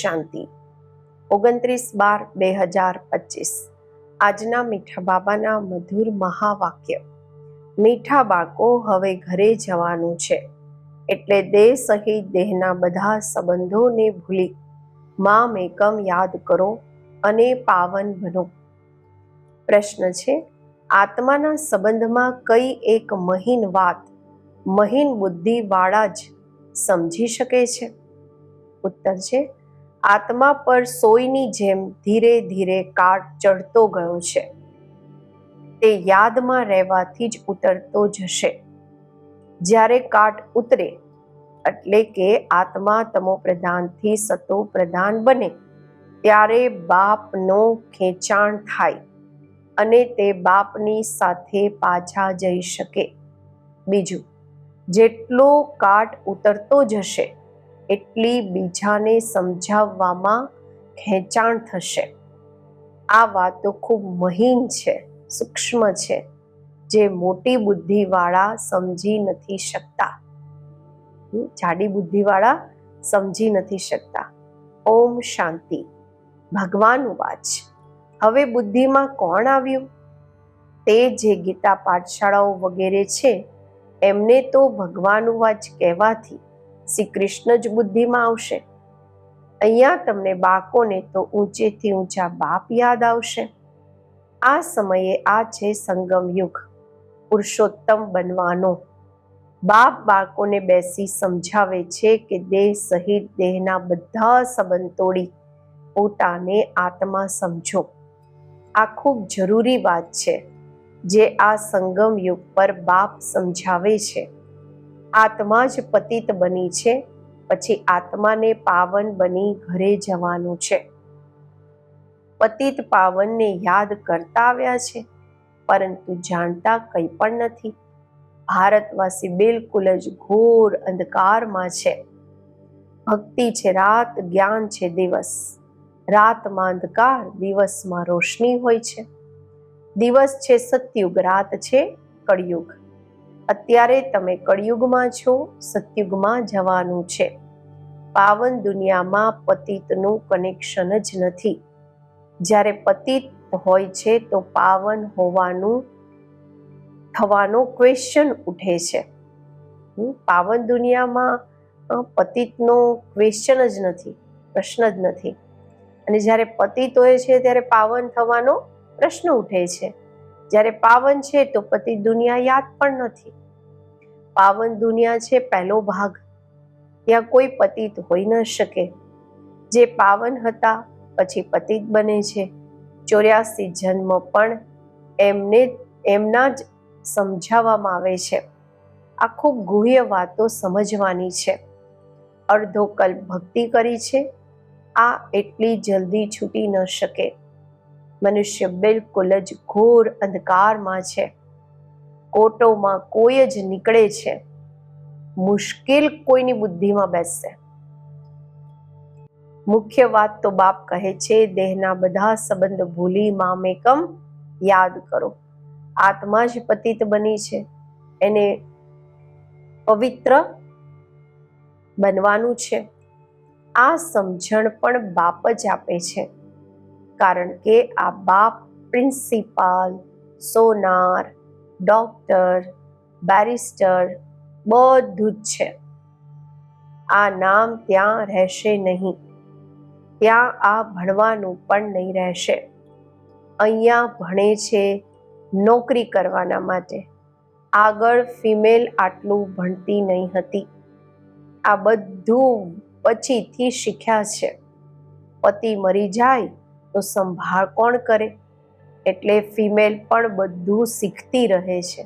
શાંતિ. 29/12/2025 આજના મીઠા બાબાના મધુર મહાવાક્ય. મીઠા બાળકો, હવે ઘરે જવાનું છે, એટલે દેહ સહિત દેહના બધા સંબંધોને ભૂલી મામ એકમ યાદ કરો અને પાવન બનો. પ્રશ્ન છે, આત્માના સંબંધમાં કઈ એક મહીન વાત મહીન બુદ્ધિવાળા જ સમજી શકે છે? ઉત્તર છે, આત્મા પર સોયની જેમ ધીરે ધીરે કાટ ચડતો ગયો છે. તે યાદમાં રહેવાથી જ ઉતરતો જશે. જ્યારે કાટ ઉતરે એટલે કે આત્મા તમો પ્રધાનથી સતો પ્રધાન બને, ત્યારે બાપનો ખેંચાણ થાય અને તે બાપની સાથે પાછા જઈ શકે. બીજું, જેટલો કાટ ઉતરતો જશે એટલી બીજાને સમજાવવામાં ખેંચાણ થશે. આ વાતો ખૂબ મહીન છે, સૂક્ષ્મ છે, જે મોટી બુદ્ધિવાળા સમજી નથી શકતા. જાડી બુદ્ધિવાળા સમજી નથી શકતા. ઓમ શાંતિ. ભગવાન વાચ. હવે બુદ્ધિમાં કોણ આવ્યું? તે જે ગીતા પાઠશાળાઓ વગેરે છે એમને તો ભગવાન વાચ કહેવાથી શ્રી કૃષ્ણ જ બુદ્ધિમાં આવશે. અહીંયા તમને બાળકોને તો ઊંચેથી ઊંચા બાપ યાદ આવશે. આ સમયે આ છે સંગમ યુગ, પુરુષોત્તમ બનવાનો. બાપ બાળકોને બેસી સમજાવે છે કે દેહ સહિત દેહના બધા સંબંધ તોડી પોતાને આત્મા સમજો. આ ખૂબ જરૂરી વાત છે જે આ સંગમ યુગ પર બાપ સમજાવે છે. આત્મા જ પતિત બની છે, પછી આત્માને પાવન બની ઘરે જવાનું છે. પતિત પાવનને યાદ કરતા આવ્યા છે, પરંતુ જાણતા કંઈ પણ નથી. ભારતવાસી બિલકુલ જ ઘોર અંધકારમાં છે. ભક્તિ છે રાત, જ્ઞાન છે દિવસ. રાતમાં અંધકાર, દિવસમાં રોશની હોય છે. દિવસ છે સતયુગ, રાત છે કળિયુગ. અત્યારે તમે કળિયુગમાં છો, સતયુગમાં જવાનું છે. પાવન દુનિયામાં પતિતનું કનેક્શન જ નથી. જ્યારે પતિત હોય છે તો પાવન થવાનો ક્વેશ્ચન ઉઠે છે. પાવન દુનિયામાં પતિતનો ક્વેશ્ચન જ નથી, પ્રશ્ન જ નથી. અને જ્યારે પતિત હોય છે ત્યારે પાવન થવાનો પ્રશ્ન ઉઠે છે. જ્યારે પાવન છે તો પતિત દુનિયા યાદ પણ નથી. પાવન દુનિયા છે પહેલો ભાગ. ત્યાં કોઈ પતિત હોઈ ન શકે. જે પાવન હતા પછી પતિત બને છે. 84 જન્મ પણ એમના જ સમજાવવામાં આવે છે. આ ખૂબ ગુહ્ય વાતો સમજવાની છે. અડધો કલ્પ ભક્તિ કરી છે, આ એટલી જલ્દી છૂટી ન શકે. મનુષ્ય બિલકુલ જ ઘોર અંધકારમાં છે. કોટોમાં કોઈ જ નીકળે છે. મુશ્કેલ કોઈની બુદ્ધિમાં બેસશે. મુખ્ય વાત તો બાપ કહે છે, દેહના બધા સંબંધ ભૂલી મામ એકમ યાદ કરો. આત્મા જ પતિત બની છે, એને પવિત્ર બનવાનું છે. આ સમજણ પણ બાપ જ આપે છે, કારણ કે આ બાપ પ્રિન્સિપાલ, સોનાર, ડોક્ટર, બેરિસ્ટર બધું જ છે. આ નામ ત્યાં રહેશે નહીં. ત્યાં આ ભણવાનું પણ નહીં રહેશે. અહીંયા ભણે છે નોકરી કરવાના માટે. આગળ ફિમેલ આટલું ભણતી નહીં હતી. આ બધું પછીથી શીખ્યા છે. પતિ મરી જાય તો સંભાળ કોણ કરે? એટલે ફિમેલ પણ બધું શીખતી રહે છે.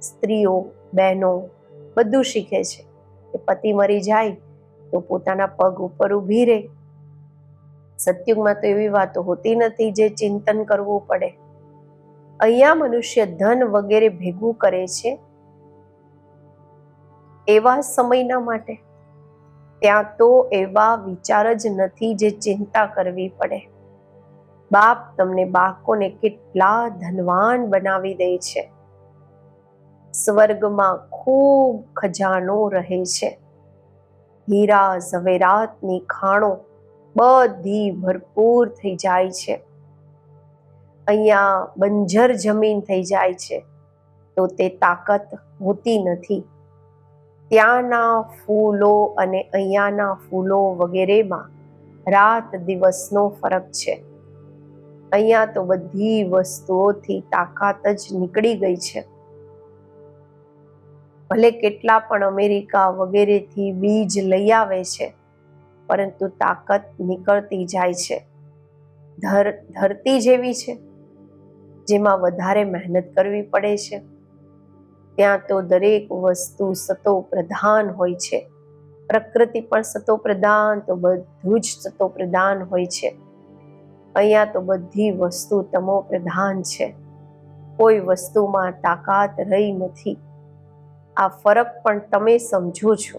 સ્ત્રીઓ, બહેનો બધું શીખે છે કે પતિ મરી જાય તો પોતાના પગ ઉપર ઊભી રહે. સતયુગમાં તો એવી વાતો હોતી નથી જે ચિંતન કરવું પડે. અહીંયા મનુષ્ય ધન વગેરે ભેગું કરે છે એવા સમયના માટે. ત્યાં તો એવા વિચાર જ નથી જે ચિંતા કરવી પડે. બાપ તમને બાળકોને કેટલા ધનવાન બનાવી દે છે. સ્વર્ગમાં ખૂબ ખજાનો રહે છે. હીરા ઝવેરાતની ખાણો બધી ભરપૂર થઈ જાય છે. અહીંયા બંજર જમીન થઈ જાય છે તો તે તાકાત હોતી નથી. ત્યાંના ફૂલો અને અહીંયાના ફૂલો વગેરેમાં રાત દિવસનો ફરક છે. અહીંયા તો બધી વસ્તુઓથી તાકાત જ નીકળી ગઈ છે. ભલે કેટલા પણ અમેરિકા વગેરેથી બીજ લઈ આવે છે, પરંતુ તાકાત નીકળતી જાય છે. ધરતી જેવી છે જેમાં વધારે મહેનત કરવી પડે છે. ત્યાં તો દરેક વસ્તુ સતો પ્રધાન હોય છે. પ્રકૃતિ પણ સતો પ્રધાન, તો બધું જ સતો પ્રધાન હોય છે. અહીંયા તો બધી વસ્તુ તમો પ્રધાન છે. કોઈ વસ્તુમાં તાકાત રહી નથી. આ ફરક પણ તમે સમજો છો.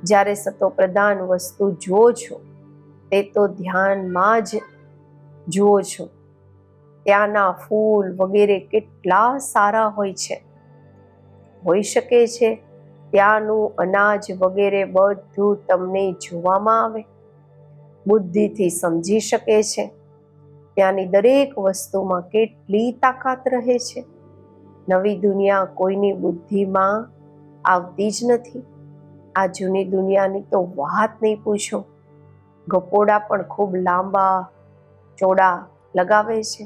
જ્યારે સતો પ્રધાન વસ્તુ જુઓ છો તે તો ધ્યાનમાં જ જુઓ છો. ત્યાંના ફૂલ વગેરે કેટલા સારા હોય છે. હોઈ શકે છે ત્યાંનું અનાજ વગેરે બધું તમને જોવામાં આવે, બુદ્ધિથી સમજી શકે છે. ત્યાંની દરેક વસ્તુમાં કેટલી તાકાત રહે છે. નવી દુનિયા કોઈની બુદ્ધિમાં આવતી જ નથી. આ જૂની દુનિયાની તો વાત નહીં પૂછો. ગપોડા પણ ખૂબ લાંબા ચોડા લગાવે છે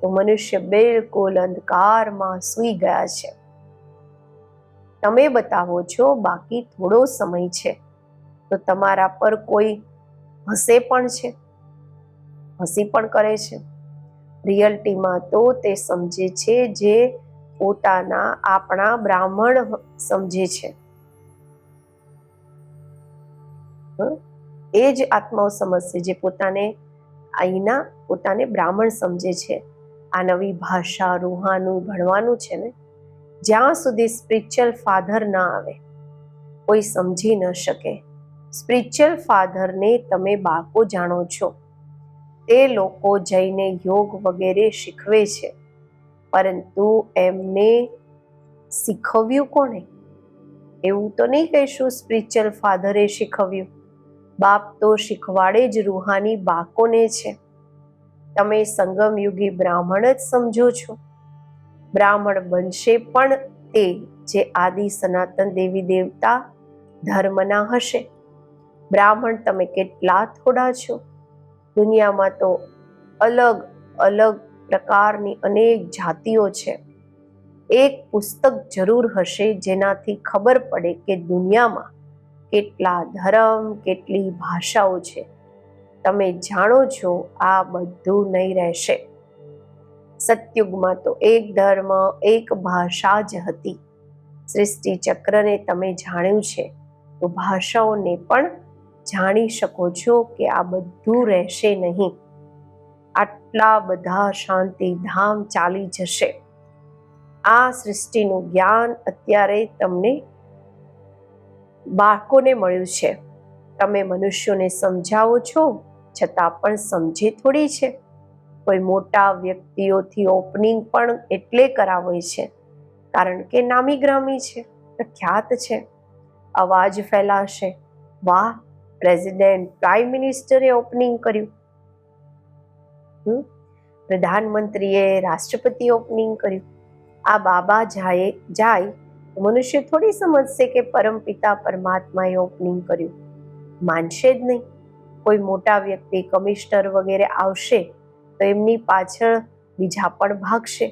તો મનુષ્ય બિલકુલ અંધકારમાં સૂઈ ગયા છે. તમે બતાવો છો બાકી થોડો સમય છે તો તમારા પર કોઈ હસે પણ છે, હસી પણ કરે છે. રિયલ્ટીમાં તો તે સમજે છે જે પોતાના આપણા બ્રાહ્મણ સમજે છે. એ જ આત્માઓ સમજશે જે અહીંના પોતાને બ્રાહ્મણ સમજે છે. આ નવી ભાષા રૂહાનું ભણવાનું છે ને, જ્યાં સુધી સ્પિરિચ્યુઅલ ફાધર ના આવે કોઈ સમજી ન શકે. સ્પિરિચ્યુઅલ ફાધરને તમે બાળકો જાણો છો. તે લોકો જઈને યોગ વગેરે શીખવે છે, પરંતુ એમને શીખવ્યું કોને? એવું તો નહીં કહીશું સ્પિરિચ્યુઅલ ફાધરે શીખવ્યું. બાપ તો શીખવાડે જ રૂહાની બાળકોને છે. તમે સંગમયુગી બ્રાહ્મણ જ સમજો છો. બ્રાહ્મણ બનશે પણ તે જે આદિ સનાતન દેવી દેવતા ધર્મના હશે. બ્રાહ્મણ તમે કેટલા થોડા છો. દુનિયામાં તો અલગ અલગ પ્રકારની અનેક જાતિઓ છે. એક પુસ્તક જરૂર હશે જેનાથી ખબર પડે કે દુનિયામાં કેટલા ધર્મ, કેટલી ભાષાઓ છે. તમે જાણો છો આ બધું નહીં રહેશે. સતયુગમાં તો એક ધર્મ, એક ભાષા જ હતી. સૃષ્ટિ ચક્રને તમે જાણ્યું છે તો ભાષાઓને પણ જાણી શકો છો કે આ બધું રહેશે નહીં. આટલા બધા શાંતિધામ ચાલી જશે. આ સૃષ્ટિનું જ્ઞાન અત્યારે તમને બાળકોને મળ્યું છે. તમે મનુષ્યોને સમજાવો છો છતાં પણ સમજે થોડી છે. કોઈ મોટા વ્યક્તિઓથી ઓપનિંગ પણ એટલે કરાવે છે કારણ કે નામી ગ્રામી છે, પ્રખ્યાત છે, અવાજ ફેલાશે. વાહ, પ્રેસિડેન્ટ, પ્રાઇમ મિનિસ્ટરે ઓપનિંગ કર્યું, પ્રધાનમંત્રીએ, રાષ્ટ્રપતિ ઓપનિંગ કર્યું. આ બાબા જાય તો મનુષ્ય થોડી સમજશે કે પરમપિતા પરમાત્માએ ઓપનિંગ કર્યું. માનશે જ નહીં. કોઈ મોટા વ્યક્તિ, કમિશનર વગેરે આવશે તો એમની પાછળ બીજા પણ ભાગશે.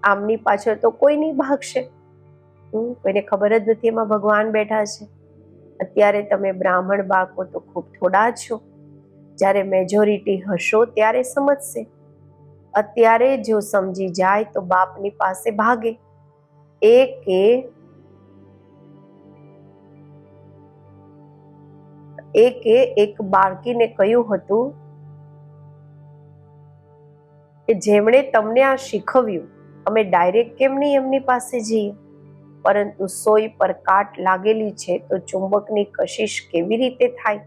આમની પાછળ તો કોઈ નહીં ભાગશે. કોઈને ખબર જ નથી એમાં ભગવાન બેઠા છે. અત્યારે તમે બ્રાહ્મણ બાળકો તો ખૂબ થોડા છો. જ્યારે મેજોરિટી હશો ત્યારે સમજશે. અત્યારે જો સમજી જાય તો બાપની પાસે ભાગે. એક બાળકીને કહ્યું હતું કે જેમણે તમને આ શીખવ્યું અમે ડાયરેક્ટ કેમ નહીં એમની પાસે જઈએ? પરંતુ સોય પર કાટ લાગેલી છે તો ચુંબકની કશિશ કેવી રીતે થાય?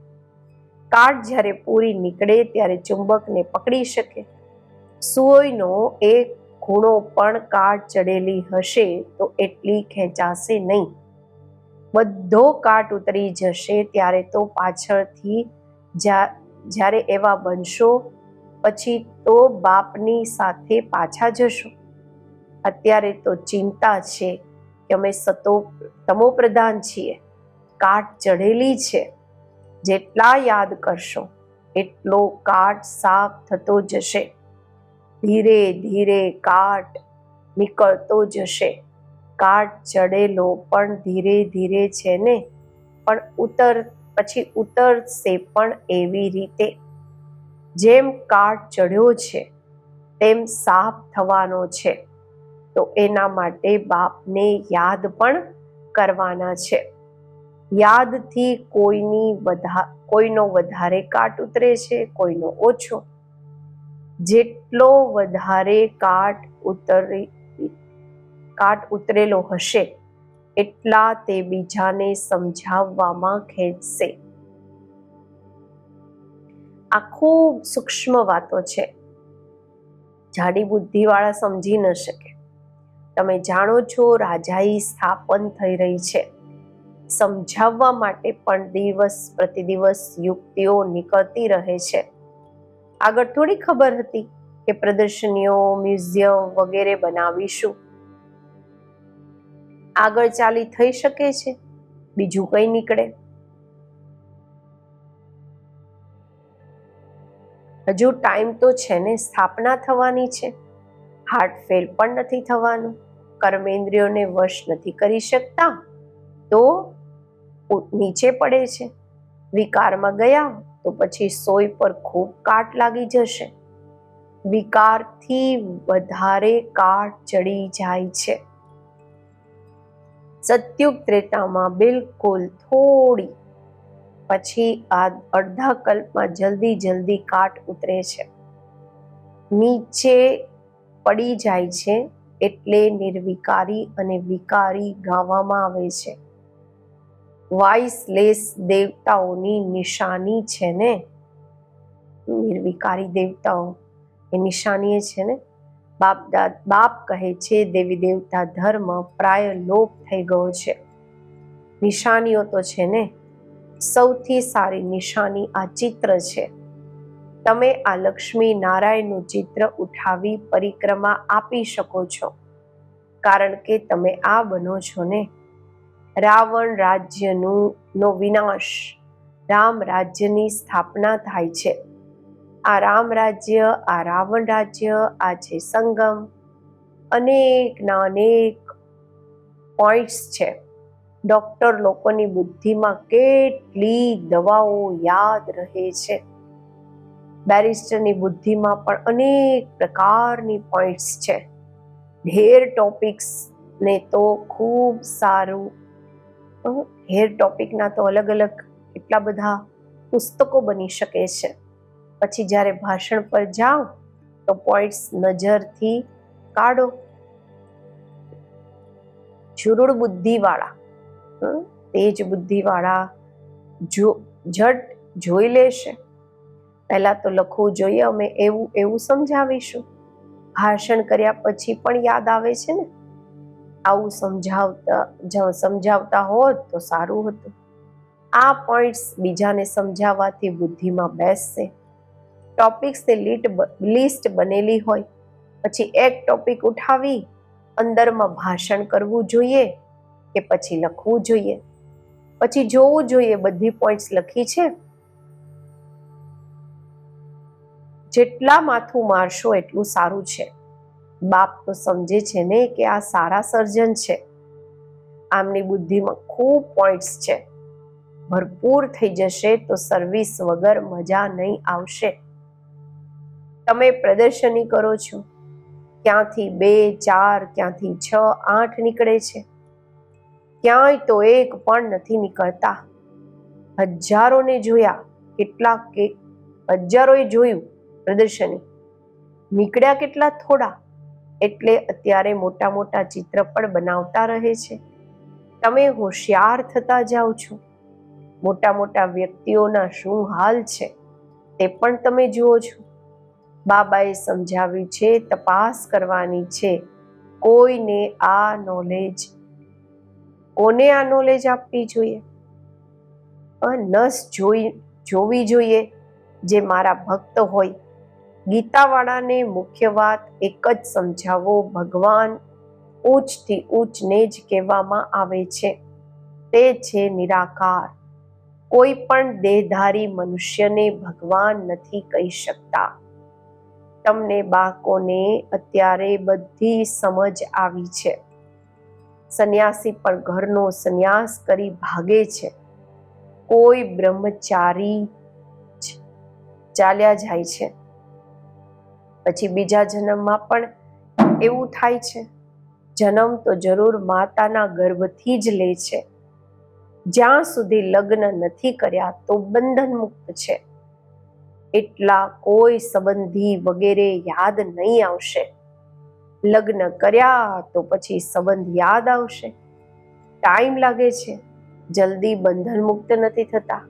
કાટ જ્યારે પૂરી નીકળે ત્યારે ચુંબકને પકડી શકે. સોયનો એક ખૂણો પણ કાટ ચડેલી હશે તો એટલી ખેંચાશે નહીં. બધો કાટ ઉતરી જશે ત્યારે તો પાછળથી જ્યારે એવા બનશો પછી તો બાપની સાથે પાછા જશો. અત્યારે તો ચિંતા છે કે અમે તમો પ્રધાન છીએ, કાટ ચઢેલી છે. જેટલા યાદ કરશો એટલો કાટ સાફ થતો જશે. ધીરે ધીરે કાટ નીકળતો જશે. કાટ ચડેલો પણ ધીરે ધીરે છે ને, પણ પછી ઉતરશે પણ એવી રીતે. જેમ કાટ ચડ્યો છે તેમ સાફ થવાનો છે. તો એના માટે બાપને યાદ પણ કરવાના છે. યાદથી કોઈનો વધારે કાટ ઉતરે છે, કોઈનો ઓછો. જેટલો વધારે કાટ ઉતરેલો હશે એટલા તે બીજાને સમજાવવામાં ખેંચશે. આ ખૂબ સૂક્ષ્મ વાતો છે. જાડી બુદ્ધિવાળા સમજી ન શકે. તમે જાણો છો રાજાઈ સ્થાપન થઈ રહી છે. સમજાવવા માટે પણ દિવસ પ્રતિદિવસ યુક્તિઓ નીકળતી રહે છે. આગળ થોડી ખબર હતી કે પ્રદર્શનીઓ, મ્યુઝિયમ વગેરે બનાવીશું. આગળ ચાલી થઈ શકે છે, બીજું કંઈ નીકળે. હજુ ટાઈમ તો છે ને, સ્થાપના થવાની છે. હાર્ટ ફેલ પણ નથી થવાનું. કર્મેન્દ્રિયોને વશ નથી કરી શકતા તો નીચે પડે છે. વિકારમાં ગયા તો પછી સોય પર ખૂબ કાટ લાગી જશે. વિકારથી વધારે કાટ ચડી જાય છે. સતયુગ ત્રેતામાં બિલકુલ થોડી, પછી આ અડધા કલ્પમાં જલ્દી કાટ ઉતરે છે, નીચે પડી જાય છે. એટલે નિર્વિકારી અને વિકારી ગાવામાં આવે છે. વાઇસલેસ દેવતાઓની નિશાની છે ને, નિર્વિકારી દેવતાઓ એ નિશાની છે ને. બાપ કહે છે દેવી દેવતા ધર્મ પ્રાય લોપ થઈ ગયો છે. નિશાનીઓ તો છે ને, સૌથી સારી નિશાની આ ચિત્ર છે. તમે આ લક્ષ્મી નારાયણનું ચિત્ર ઉઠાવી પરિક્રમા આપી શકો છો, કારણ કે તમે આ બનો છો ને. રાવણ રાજ્યનો વિનાશ, રામ રાજ્યની સ્થાપના થાય છે. આ રામ રાજ્ય, આ રાવણ રાજ્ય, આ છે સંગમ. અનેકના અનેક પોઈન્ટ્સ છે. ડોક્ટર લોકોની બુદ્ધિમાં કેટલી દવાઓ યાદ રહે છે. બેરિસ્ટરની બુદ્ધિમાં પણ અનેક પ્રકારની પોઈન્ટ્સ છે. ઢેર ટોપિક્સ ને તો ખૂબ સારું. ઢેર ટોપિકના તો અલગ અલગ એટલા બધા પુસ્તકો બની શકે છે. પછી જ્યારે ભાષણ પર જાઓ તો પોઈન્ટ્સ નજરથી કાઢો. ચુરુડ બુદ્ધિવાળા, તેજ બુદ્ધિવાળા ઝટ જોઈ લેશે. પહેલા તો લખવું જોઈએ, અમે એવું સમજાવીશું. ભાષણ કર્યા પછી પણ યાદ આવે છે ને. આવું સમજાવતા હોત તો સારું હતું. આ પોઈન્ટ્સ બીજાને સમજાવવાથી બુદ્ધિમાં બેસશે. ટોપિક્સની લિસ્ટ બનેલી હોય, પછી એક ટોપિક ઉઠાવી અંદરમાં ભાષણ કરવું જોઈએ કે પછી લખવું જોઈએ. પછી જોવું જોઈએ બધી પોઈન્ટ્સ લખી છે. જેટલા માથું મારશો એટલું સારું છે. બાપ તો સમજે છે ને કે આ સારા સર્જન છે. આમની બુદ્ધિમાં ખૂબ પોઈન્ટ્સ છે. ભરપૂર થઈ જશે તો સર્વિસ વગર મજા નહીં આવશે. તમે પ્રદર્શની કરો છો, ક્યાંથી 2, 4, ક્યાંથી 6, 8 નીકળે છે. ક્યાંય તો એક પણ નથી નીકળતા. હજારોને જોયા, હજારોએ જોયું પ્રદર્શની, નીકળ્યા કેટલા થોડા. એટલે અત્યારે મોટા મોટા ચિત્ર પણ બનાવતા રહે છે. તમે હોશિયાર થતા જાઓ છો. મોટા મોટા વ્યક્તિઓના શું હાલ છે તે પણ તમે જુઓ છો. બાબાએ સમજાવ્યું છે, તપાસ કરવાની છે. કોઈને આ નોલેજ કોને આ નોલેજ આપવી જોઈએ? જોવી જોઈએ જે મારા ભક્ત હોય. ગીતાવાળાને મુખ્ય વાત એક જ સમજાવો, ભગવાન ઉચ્ચથી ઉચ્ચને જ કહેવામાં આવે છે, તે છે નિરાકાર. કોઈ પણ દેહધારી મનુષ્યને ભગવાન નથી કહી શકતા. તમને બાળકોને અત્યારે બધી સમજ આવી છે. સંન્યાસી પણ ઘરનો સંન્યાસ કરી ભાગે છે. કોઈ બ્રહ્મચારી ચાલ્યા જાય છે. પછી બીજા જન્મમાં પણ એવું થાય છે. જન્મ તો જરૂર માતાના ગર્ભથી જ લે છે. જ્યાં સુધી લગ્ન નથી કર્યા તો બંધન મુક્ત છે. એટલા કોઈ સંબંધી વગેરે યાદ નહીં આવશે. લગ્ન કર્યા તો પછી સંબંધ યાદ આવશે. ટાઈમ લાગે છે. જલ્દી બંધન મુક્ત નથી થતા.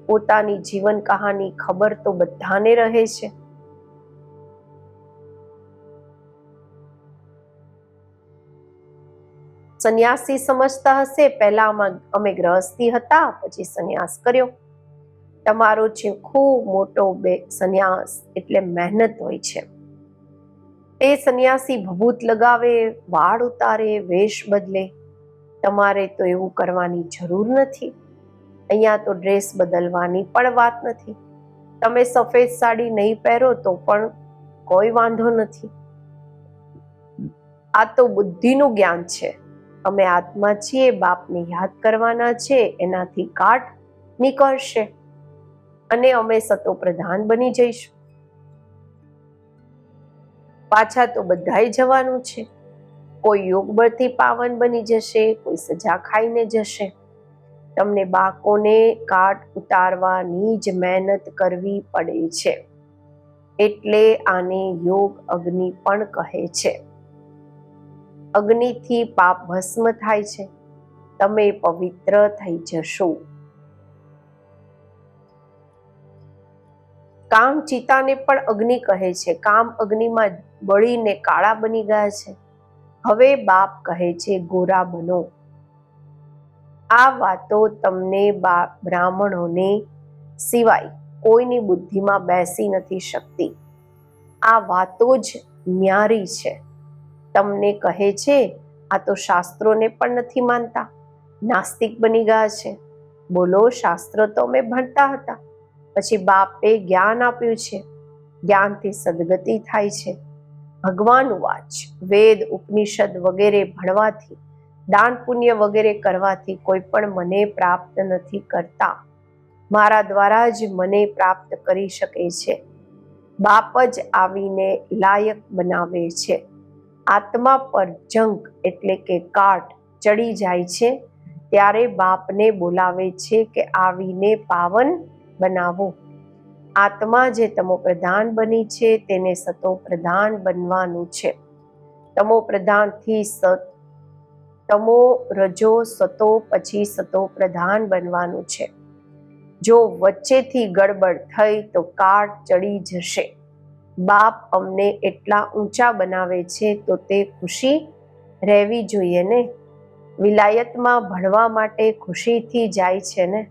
પોતાની જીવન કહાની ખબર તો બધાને રહે છે. સંન્યાસી સમજતા હશે, પહેલા અમે ગ્રહસ્થી હતા, પછી સંન્યાસ કર્યો. તમારો છે ખૂબ મોટો સંન્યાસ એટલે મહેનત હોય છે. તે સંન્યાસી ભભૂત લગાવે, વાળ ઉતારે, વેશ બદલે. તમારે તો એવું કરવાની જરૂર નથી. અહીંયા તો ડ્રેસ બદલવાની પણ વાત નથી. તમે સફેદ સાડી નહીં પહેરો તો પણ કોઈ વાંધો નથી. આ તો બુદ્ધિનું જ્ઞાન છે. અમે આત્મા છીએ, બાપને યાદ કરવાના છે, એનાથી કાટ નીકળશે અને અમે સતો પ્રધાન બની જઈશું. પાછા તો બધાય જવાનું છે. કોઈ યોગ બળથી પાવન બની જશે, કોઈ સજા ખાઈને જશે. તમને બાળકોને કાટ ઉતારવાની જ મહેનત કરવી પડે છે. એટલે આને યોગ અગ્નિ પણ કહે છે. અગ્નિથી પાપ ભસ્મ થાય છે. તમે પવિત્ર થઈ જશો. કામ ચિતાને પણ અગ્નિ કહે છે. કામ અગ્નિમાં બળીને કાળા બની ગયા છે. હવે બાપ કહે છે ગોરા બનો. આ વાતો તમને બ્રાહ્મણોને સિવાય કોઈની બુદ્ધિમાં બેસી નથી શકતી. આ વાતો જ ન્યારી છે. તમને કહે છે આ તો શાસ્ત્રોને પણ નથી માનતા, નાસ્તિક બની ગયા છે. બોલો, શાસ્ત્રો તો અમે ભણતા હતા. પછી બાપે જ્ઞાન આપ્યું છે. જ્ઞાનથી સદગતિ થાય છે. ભગવાન વાચ, વેદ ઉપનિષદ વગેરે ભણવાથી, દાન પુણ્ય વગેરે કરવાથી કોઈ પણ મને પ્રાપ્ત નથી કરતા. મારા દ્વારા જ મને પ્રાપ્ત કરી શકે છે. બાપ જ આવીને લાયક બનાવે છે. આત્મા પર જંક એટલે કે કાટ ચડી જાય છે ત્યારે બાપને બોલાવે છે કે આવીને પાવન બનાવો. આત્મા જે તમો પ્રધાન બની છે તેને સતો પ્રધાન બનવાનું છે. તમો પ્રધાનથી તમો રજો સતો પછી સતો પ્રધાન બનવાનું છે. જો વચ્ચેથી ગડબડ થઈ તો કાટ ચડી જશે. બાપ અમને એટલા ઊંચા બનાવે છે તો તે ખુશી રહેવી જોઈએ ને. વિલાયતમાં ભણવા માટે ખુશીથી જાય છે ને.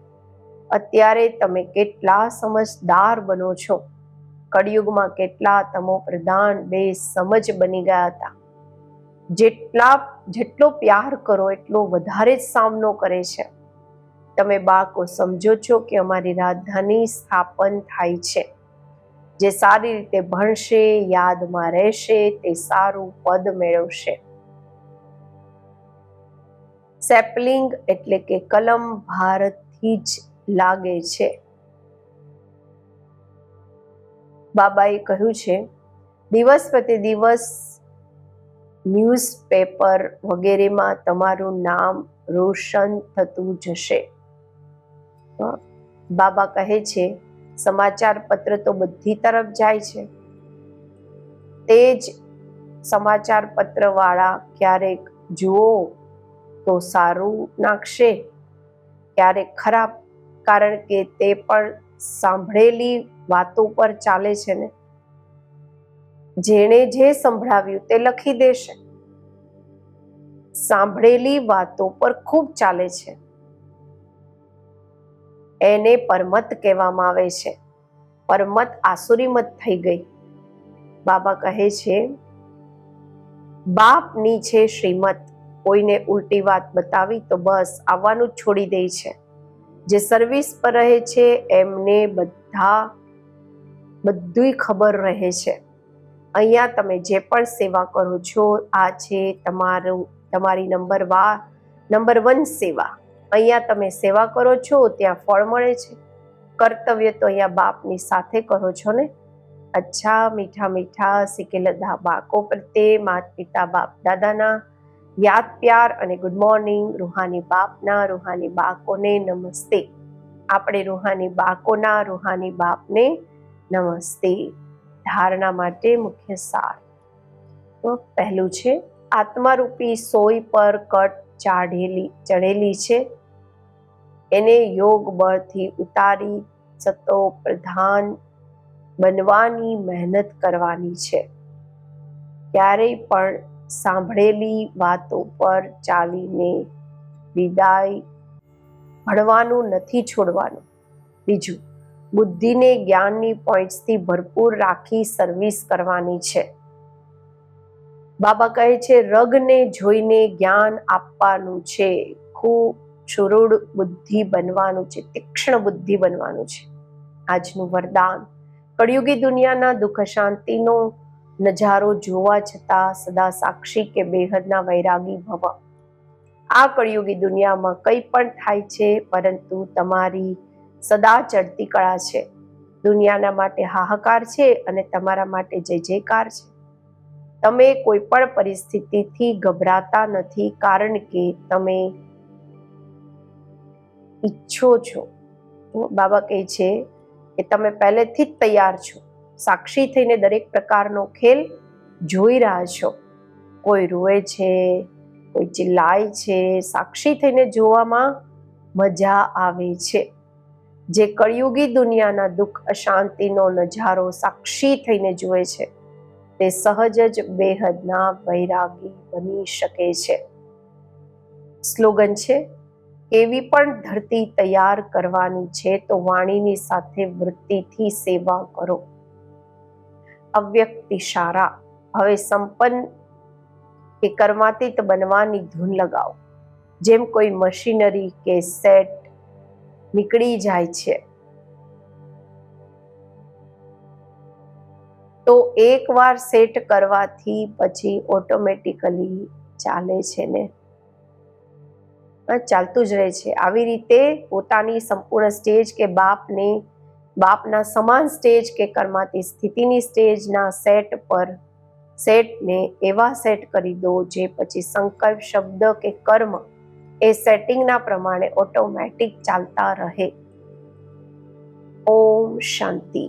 અત્યારે તમે કેટલા સમજદાર બનો છો. કળિયુગમાં કેટલા તમો પ્રધાન સમજ બની ગયા હતા. જેટલો પ્યાર કરો એટલો વધારે જ સામનો કરે છે. તમે બાળકો સમજો છો કે અમારી રાજધાની સ્થાપન થાય છે. જે સારી રીતે ભણશે, યાદમાં રહેશે, તે સારું પદ મેળવશે. સેપલિંગ એટલે કે કલમ ભારતથી જ લાગે છે. બાબાએ કહ્યું છે દિવસ પ્રતિ દિવસ ન્યૂઝપેપર વગેરેમાં તમારું નામ રોશન થતું જશે. બાબા કહે છે સમાચાર પત્ર તો બધી તરફ જાય છે. તે જ સમાચાર પત્ર વાળા ક્યારેક જુઓ તો સારું નાખશે, ક્યારેક ખરાબ, કારણ કે તે પણ સાંભળેલી વાતો પર ચાલે છે ને. જેણે જે સંભળાવ્યું તે લખી દેશે. સાંભળેલી વાતો પર ખૂબ ચાલે છે, એને પરમત કહેવામાં આવે છે. પરમત આસુરીમત થઈ ગઈ. બાબા કહે છે, બાપની છે શ્રીમત. કોઈને ઉલટી વાત બતાવી તો બસ આવવાનું જ છોડી દે છે. જે સર્વિસ પર રહે છે એમને બધુંય ખબર રહે છે. અહીંયા તમે જે પણ સેવા કરો છો, આ છે તમારી નંબર 1 સેવા. અહીંયા તમે સેવા કરો છો ત્યાં ફળ મળે છે. કર્તવ્ય તો અહીંયા બાપની સાથે કરો છો ને. અચ્છા મીઠા મીઠા સિકેલદા બાળકો પ્રત્યે માતા પિતા બાપ દાદાના યાદ પ્યાર અને ગુડ મોર્નિંગ. રૂહાની બાપના રૂહાની બાળકોને નમસ્તે. આપણે રૂહાની બાળકોના રૂહાની બાપને નમસ્તે. ધારણા માટે મુખ્ય સાર. તો પહેલું છે, આત્મારૂપી સોય પર કટ ચઢેલી છે, એને યોગ બળથી ઉતારી સતો પ્રધાન બનવાની મહેનત કરવાની છે. ક્યારેય પણ સાંભળેલી વાતો પર ચાલીને વિદાય ભણવાનું નથી છોડવાનું. બીજું, બુદ્ધિને જ્ઞાનની પોઈન્ટ્સથી ભરપૂર રાખી સર્વિસ કરવાની છે. બાબા કહે છે, રગને જોઈને જ્ઞાન આપવાનું છે. ખૂબ શુરુડ બુદ્ધિ બનવાનું છે, તીક્ષ્ણ બુદ્ધિ બનવાનું છે. આજનું વરદાન, કળિયુગી દુનિયાના દુઃખ શાંતિનો નજારો જોવા છતાં સદા સાક્ષી કે બેહદના વૈરાગી ભવ. આ કળિયુગી દુનિયામાં કંઈ પણ થાય છે, પરંતુ તમારી સદા ચડતી કળા છે. દુનિયાના માટે હાહાકાર છે અને તમારા માટે જય જયકાર છે. તમે કોઈ પણ પરિસ્થિતિથી ગભરાતા નથી, કારણ કે તમે ઈચ્છો છો. બાબા કહે છે કે તમે પહેલેથી જ તૈયાર છો. સાક્ષી થઈને દરેક પ્રકારનો ખેલ જોઈ રહ્યા છો. કોઈ રોવે છે, કોઈ ચિલ્લાય છે. સાક્ષી થઈને જોવામાં મજા આવે છે. જે કળિયુગી દુનિયાના દુઃખ અશાંતિનો નજારો સાક્ષી થઈને જુએ છે, તે સહજ જ બેહદના વૈરાગી બની શકે છે. સ્લોગન છે, કેવી પણ ધરતી તૈયાર કરવાની છે તો વાણીની સાથે વૃત્તિથી સેવા કરો. અવ્યક્ત ઇશારા. હવે સંપન્ન કે કર્માતીત બનવાની ધૂન લગાવો. જેમ કોઈ મશીનરી કે સેટ નીકળી જાય છે તો એકવાર સેટ કરવાથી પછી ઓટોમેટિકલી ચાલે છે ને, ચાલતું જ રહે છે. આવી રીતે પોતાની સંપૂર્ણ સ્ટેજ કે બાપના સમાન સ્ટેજ કે કર્માતી સ્થિતિની સ્ટેજના સેટને એવા સેટ કરી દો જે પછી સંકલ્પ શબ્દ કે કર્મ એ સેટિંગના પ્રમાણે ઓટોમેટિક ચાલતા રહે. ઓમ શાંતિ.